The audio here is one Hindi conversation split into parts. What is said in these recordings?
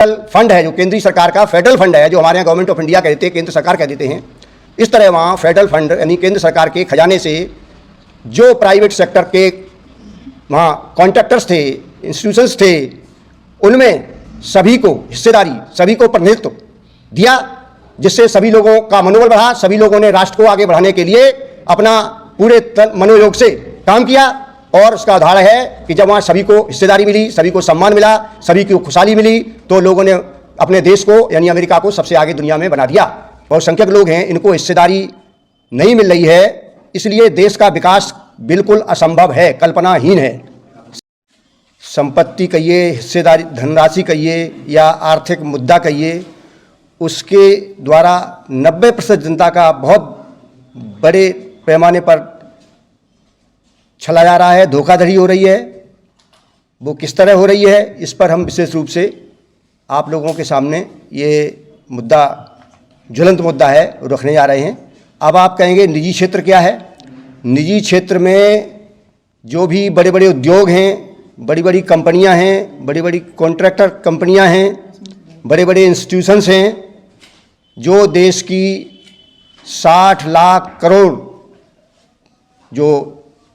फंड है जो केंद्रीय सरकार का फेडरल फंड है, जो हमारे यहाँ गवर्नमेंट ऑफ इंडिया कह देते हैं, केंद्र सरकार कह देते हैं, इस तरह वहाँ फेडरल फंड यानी केंद्र सरकार के खजाने से जो प्राइवेट सेक्टर के वहाँ कॉन्ट्रैक्टर्स थे, इंस्टीट्यूशंस थे, उनमें सभी को हिस्सेदारी, सभी को प्रतिनिधित्व दिया, जिससे सभी लोगों का मनोबल बढ़ा। सभी लोगों ने राष्ट्र को आगे बढ़ाने के लिए अपना पूरे मनोयोग से काम किया और उसका उदाहरण है कि जब वहाँ सभी को हिस्सेदारी मिली, सभी को सम्मान मिला, सभी को खुशहाली मिली, तो लोगों ने अपने देश को यानी अमेरिका को सबसे आगे दुनिया में बना दिया। बहुसंख्यक लोग हैं, इनको हिस्सेदारी नहीं मिल रही है, इसलिए देश का विकास बिल्कुल असंभव है, कल्पनाहीन है। संपत्ति कहिए, हिस्सेदारी, धनराशि कहिए या आर्थिक मुद्दा कहिए, उसके द्वारा 90% जनता का बहुत बड़े पैमाने पर छला जा रहा है, धोखाधड़ी हो रही है। वो किस तरह हो रही है, इस पर हम विशेष रूप से आप लोगों के सामने ये मुद्दा, ज्वलंत मुद्दा है, रखने जा रहे हैं। अब आप कहेंगे निजी क्षेत्र क्या है? निजी क्षेत्र में जो भी बड़े बड़े उद्योग हैं, बड़ी बड़ी कंपनियां हैं, बड़ी बड़ी कॉन्ट्रैक्टर कंपनियां हैं, बड़े बड़े इंस्टीट्यूशंस हैं, जो देश की 60 लाख करोड़ जो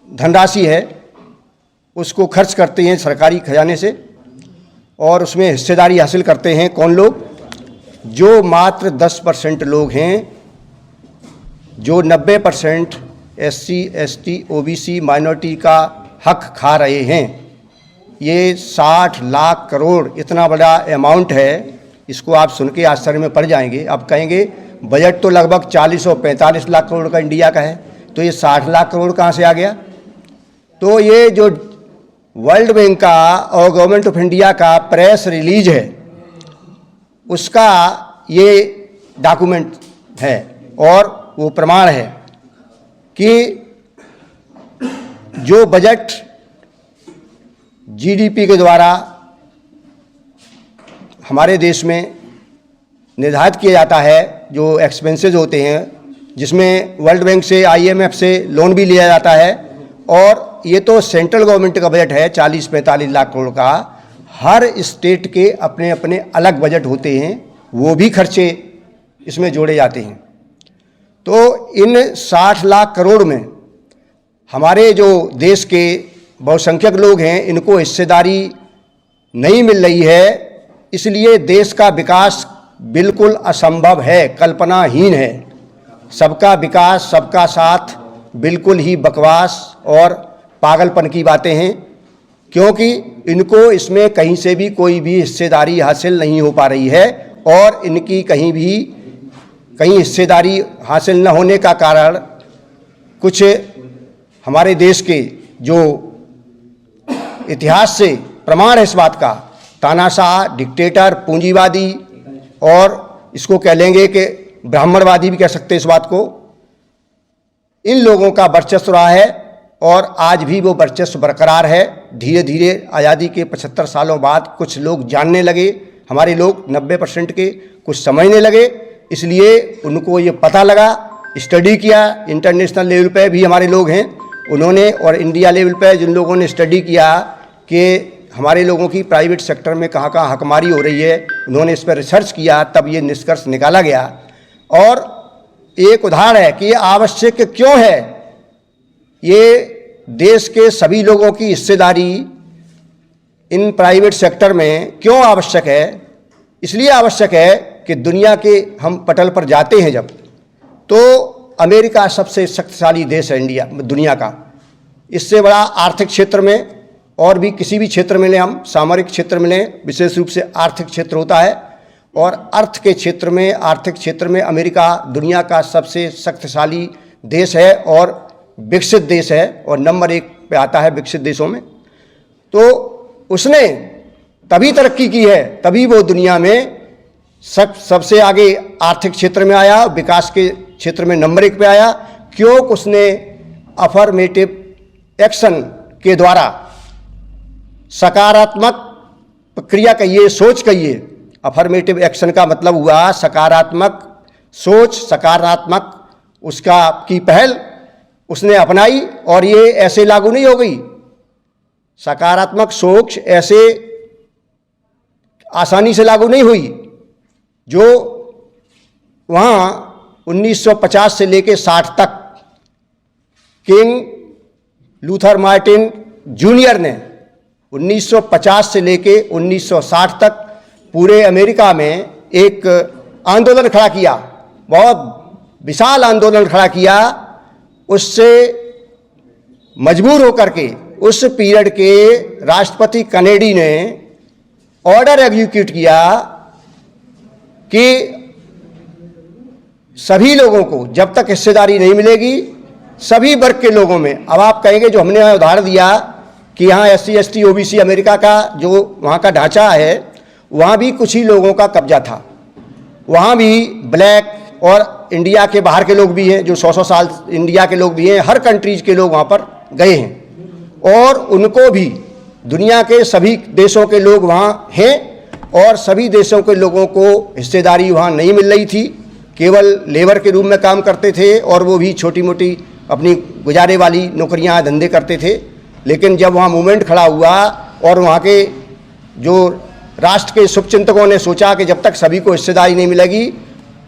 धनराशि है उसको खर्च करते हैं सरकारी खजाने से और उसमें हिस्सेदारी हासिल करते हैं कौन लोग? जो मात्र 10% लोग हैं, जो 90% SC, ST, OBC माइनॉरिटी का हक खा रहे हैं। ये 60 लाख करोड़ इतना बड़ा अमाउंट है, इसको आप सुन के आश्चर्य में पड़ जाएंगे। आप कहेंगे बजट तो लगभग 40 और 45 लाख करोड़ का इंडिया का है, तो ये 60 लाख करोड़ कहाँ से आ गया? तो ये जो वर्ल्ड बैंक का और गवर्नमेंट ऑफ इंडिया का प्रेस रिलीज है, उसका ये डॉक्यूमेंट है और वो प्रमाण है कि जो बजट GDP के द्वारा हमारे देश में निर्धारित किया जाता है, जो एक्सपेंसेस होते हैं, जिसमें वर्ल्ड बैंक से, IMF से लोन भी लिया जाता है, और ये तो सेंट्रल गवर्नमेंट का बजट है 40-45 लाख करोड़ का। हर स्टेट के अपने अपने अलग बजट होते हैं, वो भी खर्चे इसमें जोड़े जाते हैं। तो इन 60 लाख करोड़ में हमारे जो देश के बहुसंख्यक लोग हैं, इनको हिस्सेदारी नहीं मिल रही है, इसलिए देश का विकास बिल्कुल असंभव है, कल्पनाहीन है। सबका विकास, सबका साथ बिल्कुल ही बकवास और पागलपन की बातें हैं, क्योंकि इनको इसमें कहीं से भी कोई भी हिस्सेदारी हासिल नहीं हो पा रही है और इनकी कहीं हिस्सेदारी हासिल न होने का कारण कुछ हमारे देश के जो इतिहास से प्रमाण है इस बात का, तानाशाह, डिक्टेटर, पूंजीवादी और इसको कह लेंगे कि ब्राह्मणवादी भी कह सकते हैं इस बात को, इन लोगों का वर्चस्व रहा है और आज भी वो वर्चस्व बरकरार है। धीरे धीरे आज़ादी के 75 सालों बाद कुछ लोग जानने लगे, हमारे लोग 90% के कुछ समझने लगे, इसलिए उनको ये पता लगा, स्टडी किया। इंटरनेशनल लेवल पे भी हमारे लोग हैं, उन्होंने, और इंडिया लेवल पे जिन लोगों ने स्टडी किया कि हमारे लोगों की प्राइवेट सेक्टर में कहाँ कहाँ हकमारी हो रही है, उन्होंने इस पर रिसर्च किया, तब ये निष्कर्ष निकाला गया। और एक उदाहरण है कि ये आवश्यक क्यों है, ये देश के सभी लोगों की हिस्सेदारी इन प्राइवेट सेक्टर में क्यों आवश्यक है? इसलिए आवश्यक है कि दुनिया के हम पटल पर जाते हैं जब, तो अमेरिका सबसे शक्तिशाली देश है इंडिया दुनिया का। इससे बड़ा आर्थिक क्षेत्र में और भी किसी भी क्षेत्र में लें, हम सामरिक क्षेत्र में लें, विशेष रूप से आर्थिक क्षेत्र होता है, और अर्थ के क्षेत्र में, आर्थिक क्षेत्र में अमेरिका दुनिया का सबसे शक्तिशाली देश है और विकसित देश है और नंबर 1 पे आता है विकसित देशों में। तो उसने तभी तरक्की की है, तभी वो दुनिया में सबसे आगे आर्थिक क्षेत्र में आया, विकास के क्षेत्र में नंबर 1 पे आया, क्यों? उसने अफर्मेटिव एक्शन के द्वारा सकारात्मक प्रक्रिया कहिए, सोच कहिए। अफर्मेटिव एक्शन का मतलब हुआ सकारात्मक सोच, सकारात्मक उसका की पहल उसने अपनाई, और ये ऐसे लागू नहीं हो गई। सकारात्मक सोच ऐसे आसानी से लागू नहीं हुई। जो वहाँ 1950 से लेकर 60 तक किंग लूथर मार्टिन जूनियर ने 1950 से लेके 1960 तक पूरे अमेरिका में एक आंदोलन खड़ा किया, बहुत विशाल आंदोलन खड़ा किया। उससे मजबूर होकर के उस पीरियड के राष्ट्रपति कैनेडी ने ऑर्डर एग्जीक्यूट किया कि सभी लोगों को जब तक हिस्सेदारी नहीं मिलेगी, सभी वर्ग के लोगों में, अब आप कहेंगे जो हमने उदाहरण दिया कि यहाँ SC ST OBC अमेरिका का जो वहाँ का ढांचा है, वहाँ भी कुछ ही लोगों का कब्जा था। वहाँ भी ब्लैक और इंडिया के बाहर के लोग भी हैं, जो 100 साल इंडिया के लोग भी हैं, हर कंट्रीज के लोग वहाँ पर गए हैं और उनको भी दुनिया के सभी देशों के लोग वहाँ हैं और सभी देशों के लोगों को हिस्सेदारी वहाँ नहीं मिल रही थी, केवल लेबर के रूप में काम करते थे और वो भी छोटी मोटी अपनी गुजारे वाली नौकरियां धंधे करते थे। लेकिन जब वहाँ मूवमेंट खड़ा हुआ और वहाँ के जो राष्ट्र के शुभचिंतकों ने सोचा कि जब तक सभी को हिस्सेदारी नहीं मिलेगी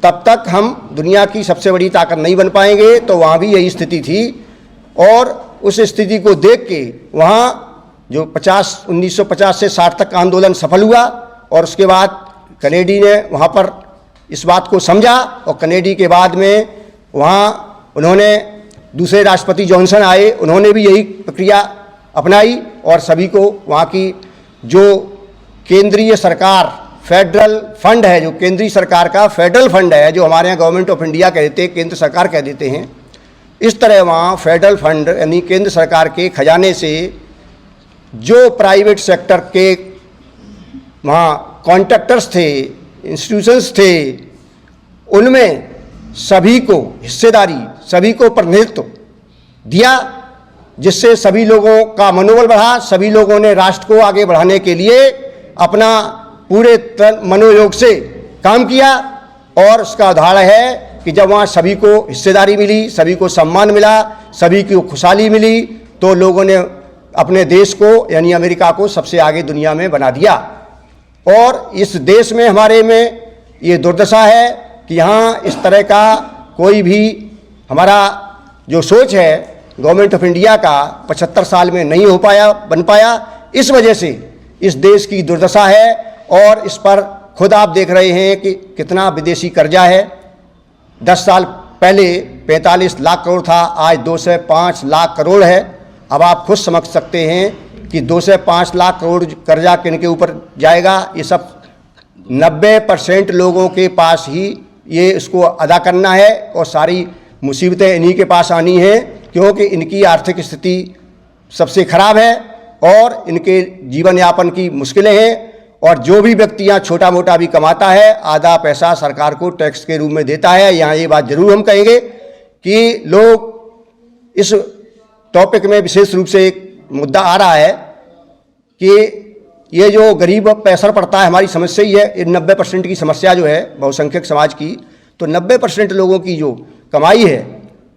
तब तक हम दुनिया की सबसे बड़ी ताकत नहीं बन पाएंगे, तो वहाँ भी यही स्थिति थी। और उस स्थिति को देख के वहाँ जो 1950 से 60 तक आंदोलन सफल हुआ और उसके बाद कैनेडी ने वहाँ पर इस बात को समझा और कैनेडी के बाद में वहाँ उन्होंने दूसरे राष्ट्रपति जॉनसन आए, उन्होंने भी यही प्रक्रिया अपनाई और सभी को वहाँ की जो केंद्रीय सरकार फेडरल फंड है, जो केंद्रीय सरकार का फेडरल फंड है, जो हमारे यहाँ गवर्नमेंट ऑफ इंडिया कह देते हैं, केंद्र सरकार कह देते हैं, इस तरह वहाँ फेडरल फंड यानी केंद्र सरकार के खजाने से जो प्राइवेट सेक्टर के वहाँ कॉन्ट्रैक्टर्स थे, इंस्टीट्यूशंस थे, उनमें सभी को हिस्सेदारी, सभी को प्रतिनिधित्व दिया, जिससे सभी लोगों का मनोबल बढ़ा। सभी लोगों ने राष्ट्र को आगे बढ़ाने के लिए अपना पूरे मनोयोग से काम किया और उसका उदाहरण है कि जब वहाँ सभी को हिस्सेदारी मिली, सभी को सम्मान मिला, सभी को खुशहाली मिली, तो लोगों ने अपने देश को यानी अमेरिका को सबसे आगे दुनिया में बना दिया। और इस देश में हमारे में ये दुर्दशा है कि यहाँ इस तरह का कोई भी हमारा जो सोच है गवर्नमेंट ऑफ इंडिया का 75 साल में नहीं हो पाया, बन पाया। इस वजह से इस देश की दुर्दशा है और इस पर खुद आप देख रहे हैं कि कितना विदेशी कर्जा है। 10 साल पहले 45 लाख करोड़ था, आज 2 से 5 लाख करोड़ है। अब आप खुद समझ सकते हैं कि 2 से 5 लाख करोड़ कर्जा किन के ऊपर जाएगा। ये सब 90% लोगों के पास ही ये इसको अदा करना है और सारी मुसीबतें इन्हीं के पास आनी हैं, क्योंकि इनकी आर्थिक स्थिति सबसे खराब है और इनके जीवन यापन की मुश्किलें हैं। और जो भी व्यक्ति यहाँ छोटा मोटा भी कमाता है, आधा पैसा सरकार को टैक्स के रूप में देता है। यहाँ ये बात जरूर हम कहेंगे कि लोग इस टॉपिक में विशेष रूप से एक मुद्दा आ रहा है कि ये जो गरीब पर असर पड़ता है, हमारी समस्या ही है। 90% की समस्या जो है बहुसंख्यक समाज की, तो 90% लोगों की जो कमाई है,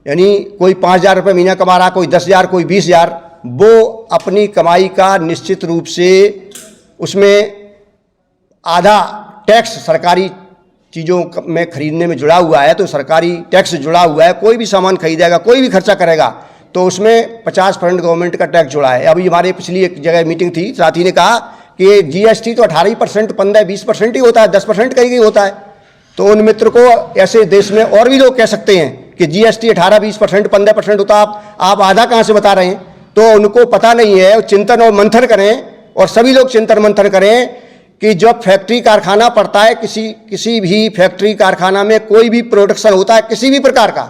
यानी कोई 5,000 रुपये महीना कमा रहा, कोई 10,000, कोई 20,000, वो अपनी कमाई का निश्चित रूप से उसमें आधा टैक्स सरकारी चीज़ों में खरीदने में जुड़ा हुआ है। तो सरकारी टैक्स जुड़ा हुआ है, कोई भी सामान खरीदेगा, कोई भी खर्चा करेगा तो उसमें 50% गवर्नमेंट का टैक्स जुड़ा है। अभी हमारे पिछली एक जगह मीटिंग थी, साथी ने कहा कि GST तो 18%, 15-20% ही होता है, 10% कहीं होता है। तो उन मित्र को ऐसे देश में और भी लोग कह सकते हैं कि GST 18-20%, 15% होता, आप आधा कहाँ से बता रहे हैं। तो उनको पता नहीं है। चिंतन और मंथन करें और सभी लोग चिंतन मंथन करें कि जब फैक्ट्री कारखाना पड़ता है, किसी भी फैक्ट्री कारखाना में कोई भी प्रोडक्शन होता है किसी भी प्रकार का,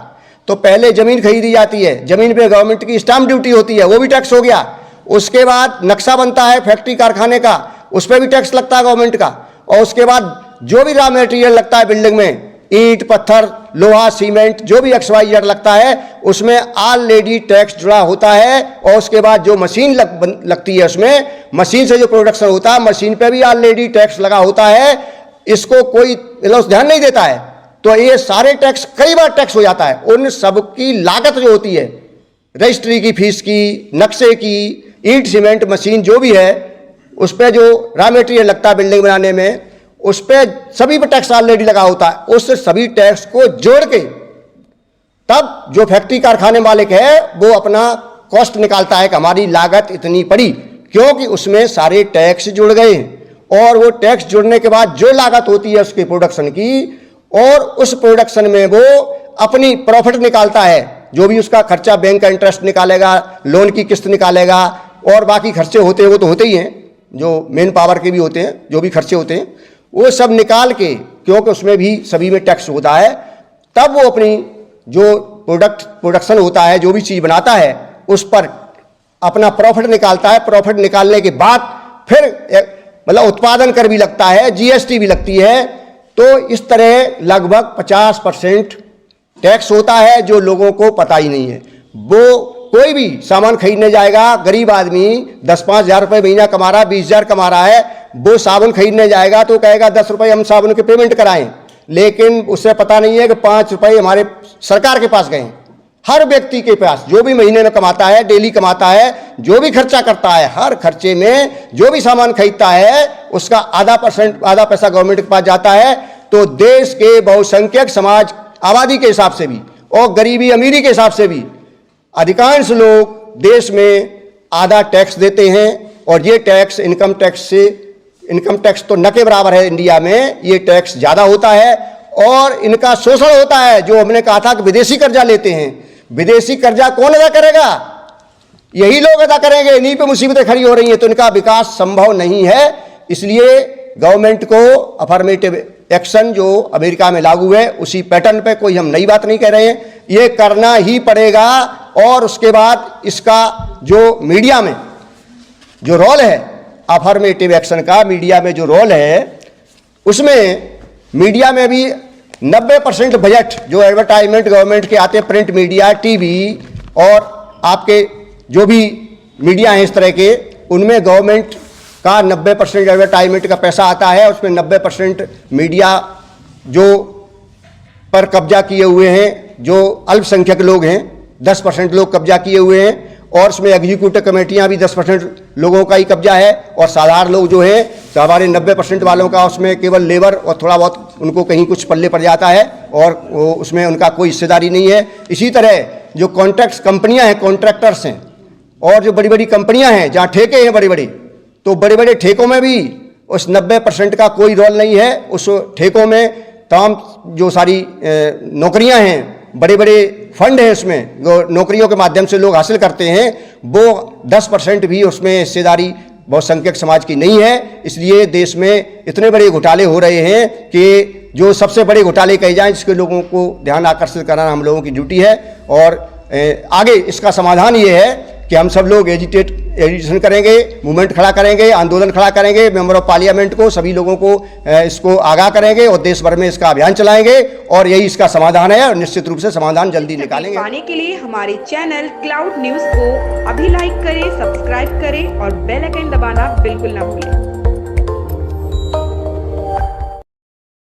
तो पहले ज़मीन खरीदी जाती है, ज़मीन पे गवर्नमेंट की स्टाम्प ड्यूटी होती है, वो भी टैक्स हो गया। उसके बाद नक्शा बनता है फैक्ट्री कारखाने का, उस पर भी टैक्स लगता है गवर्नमेंट का। और उसके बाद जो भी रॉ मटेरियल लगता है बिल्डिंग में, ईंट, पत्थर, लोहा, सीमेंट, जो भी XYZ लगता है, उसमें ऑलरेडी टैक्स जुड़ा होता है। और उसके बाद जो मशीन लगती है, उसमें मशीन से जो प्रोडक्शन होता है, मशीन पे भी ऑलरेडी टैक्स लगा होता है। इसको कोई ध्यान नहीं देता है। तो ये सारे टैक्स, कई बार टैक्स हो जाता है। उन सब की लागत जो होती है, रजिस्ट्री की फीस की, नक्शे की, ईंट, सीमेंट, मशीन जो भी है, उस पर जो रॉ मटेरियल लगता है बिल्डिंग बनाने में, उस पर सभी पर टैक्स ऑलरेडी लगा होता है। उस सभी टैक्स को जोड़ के तब जो फैक्ट्री कारखाने मालिक है वो अपना कॉस्ट निकालता है कि हमारी लागत इतनी पड़ी, क्योंकि उसमें सारे टैक्स जुड़ गए और वो टैक्स जुड़ने के बाद जो लागत होती है उसके प्रोडक्शन की, और उस प्रोडक्शन में वो अपनी प्रॉफिट निकालता है। जो भी उसका खर्चा, बैंक का इंटरेस्ट निकालेगा, लोन की किस्त निकालेगा और बाकी खर्चे होते हैं वो तो होते ही हैं, जो मेन पावर के भी होते हैं, जो भी खर्चे होते हैं वो सब निकाल के, क्योंकि उसमें भी सभी में टैक्स होता है, तब वो अपनी जो प्रोडक्शन होता है, जो भी चीज़ बनाता है उस पर अपना प्रॉफिट निकालता है। प्रॉफिट निकालने के बाद फिर मतलब उत्पादन कर भी लगता है, जीएसटी भी लगती है। तो इस तरह लगभग 50% टैक्स होता है जो लोगों को पता ही नहीं है। वो कोई भी सामान खरीदने जाएगा, गरीब आदमी 10-5 हज़ार रुपये महीना कमा रहा है, 20 हज़ार कमा रहा है, वो साबुन खरीदने जाएगा तो कहेगा 10 रुपये हम साबुन के पेमेंट कराएं, लेकिन उससे पता नहीं है कि 5 रुपये हमारे सरकार के पास गए। हर व्यक्ति के पास जो भी महीने में कमाता है, डेली कमाता है, जो भी खर्चा करता है, हर खर्चे में जो भी सामान खरीदता है उसका आधा पैसा गवर्नमेंट के पास जाता है। तो देश के बहुसंख्यक समाज आबादी के हिसाब से भी और गरीबी अमीरी के हिसाब से भी अधिकांश लोग देश में आधा टैक्स देते हैं, और ये टैक्स इनकम टैक्स तो न के बराबर है इंडिया में, ये टैक्स ज़्यादा होता है और इनका शोषण होता है। जो हमने कहा था कि विदेशी कर्जा लेते हैं, विदेशी कर्जा कौन अदा करेगा? यही लोग अदा करेंगे। इन्हीं पे मुसीबतें खड़ी हो रही हैं, तो इनका विकास संभव नहीं है। इसलिए गवर्नमेंट को अफर्मेटिव एक्शन जो अमेरिका में लागू है उसी पैटर्न पे, कोई हम नई बात नहीं कह रहे हैं, ये करना ही पड़ेगा। और उसके बाद इसका जो मीडिया में जो रोल है अफर्मेटिव एक्शन का, मीडिया में जो रोल है, उसमें मीडिया में भी 90% बजट जो एडवर्टाइजमेंट गवर्नमेंट के आते हैं, प्रिंट मीडिया, टीवी और आपके जो भी मीडिया हैं इस तरह के, उनमें गवर्नमेंट का 90% एडवर्टाइजमेंट का पैसा आता है। उसमें 90% मीडिया जो पर कब्जा किए हुए हैं, जो अल्पसंख्यक लोग हैं, 10% लोग कब्जा किए हुए हैं, और उसमें एग्जीक्यूटिव कमेटियां भी 10% लोगों का ही कब्जा है, और साधारण लोग जो हैं तो हमारे 90% वालों का उसमें केवल लेबर और थोड़ा बहुत उनको कहीं कुछ पल्ले पड़ जाता है, और उसमें उनका कोई हिस्सेदारी नहीं है। इसी तरह जो कॉन्ट्रैक्ट्स कंपनियां हैं, कॉन्ट्रैक्टर्स हैं, और जो बड़ी बड़ी कंपनियां हैं जहाँ ठेके हैं बड़े बड़े, तो बड़े बड़े ठेकों में भी उस 90% का कोई रोल नहीं है। उस ठेकों में तमाम जो सारी नौकरियां हैं, बड़े बड़े फंड हैं, उसमें नौकरियों के माध्यम से लोग हासिल करते हैं, वो 10% भी उसमें हिस्सेदारी बहुसंख्यक समाज की नहीं है। इसलिए देश में इतने बड़े घोटाले हो रहे हैं कि जो सबसे बड़े घोटाले कहे जाएं, जिसके लोगों को ध्यान आकर्षित कराना हम लोगों की ड्यूटी है। और आगे इसका समाधान ये है कि हम सब लोग एजिटेशन करेंगे, मूवमेंट खड़ा करेंगे, आंदोलन खड़ा करेंगे, मेंबर ऑफ पार्लियामेंट को, सभी लोगों को इसको आगाह करेंगे और देश भर में इसका अभियान चलाएंगे, और यही इसका समाधान है। और निश्चित रूप से समाधान जल्दी निकालेंगे। पाने के लिए हमारे चैनल क्लाउड न्यूज को अभी लाइक करें, सब्सक्राइब करें और बेल आइकन दबाना बिल्कुल ना भूलें।